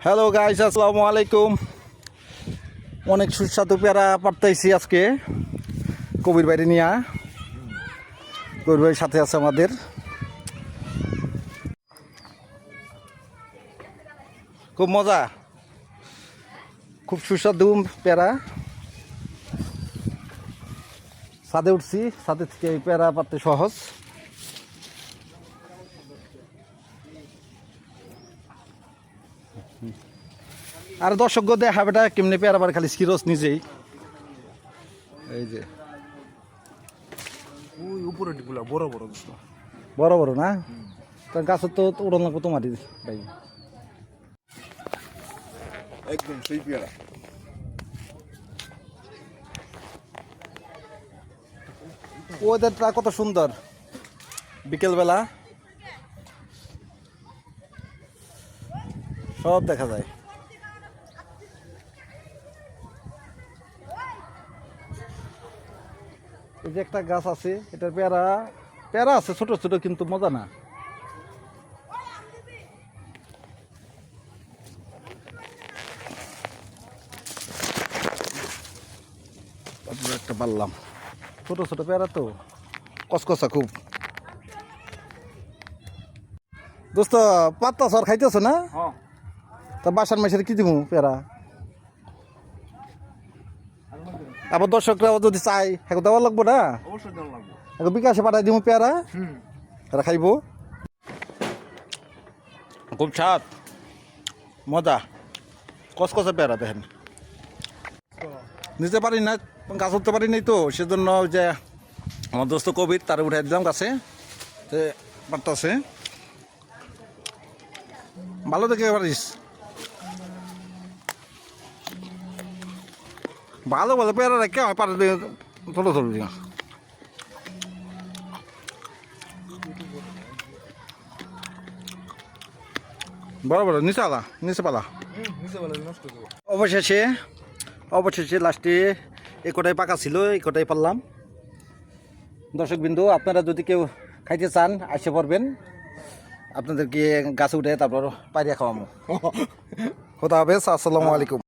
Hello guys, আসসালামু আলাইকুম। অনেক সুস্বাদু পেয়ারা পারতেছি আজকে কবির বাইরে নিয়ে। কবির ভাইয়ের সাথে আছে আমাদের। খুব মজা, খুব সুস্বাদু পেয়ারা। ছাদে উঠছি, ছাদের থেকে এই পেয়ারা পারতে সহজ। আর দর্শক দেখা বেটা কেমনি পেয়ারা বার খালি সিরস নিজেই। এই যে ওই উপরে গুলা বড় বড় বড় বড় না, তার গাছের তো উড়ন লাগবো তোমারই ভাই। একদম সেই পেয়ারা। ওয়েদারটা কত সুন্দর বিকেলবেলা, সব দেখা যায়। এই যে একটা গাছ আছে, এটার পেয়ারা পেয়ারা আছে ছোট ছোট, কিন্তু মজা না। একটা পারলাম, ছোট ছোট পেয়ারা তো কসকসা খুব। দোস্ত পাত্তা সর খাইতেছ না? তা বাসার মাসের কি দিমু পেয়ারা? আবার দর্শকরা যদি চাই এখন দেওয়া লাগবো না? অবশ্যই দেওয়া লাগবে। এখন বিকাশে পাঠাই দিমু পেয়ারা, এরা খাইবো। খুব স্বাদ, মজা, কসকসা পেয়ারা। দেখেন নিতে পারি না, গাছ উঠতে পারি নাই তো, সেজন্য যে আমার দোস্ত কবির তারা উঠে দিলাম গাছে, পারতাছে। ভালো দেখে পারিস, ভালো ভালো পেয়ারা রেখে আমার পারে ছোট ছোট দিয়া। বড় বড় নিচে আলা, নিচে পালা। অবশেষে অবশেষে লাস্টে এই কটাই পাকা ছিল, এই কটাই পারলাম। দর্শক বিন্দু, আপনারা যদি কেউ খাইতে চান আসে পড়বেন, আপনাদেরকে গাছে উঠে তারপর পাইরিয়া খাওয়াবো। খোদা হাফেজ, আসসালামু আলাইকুম।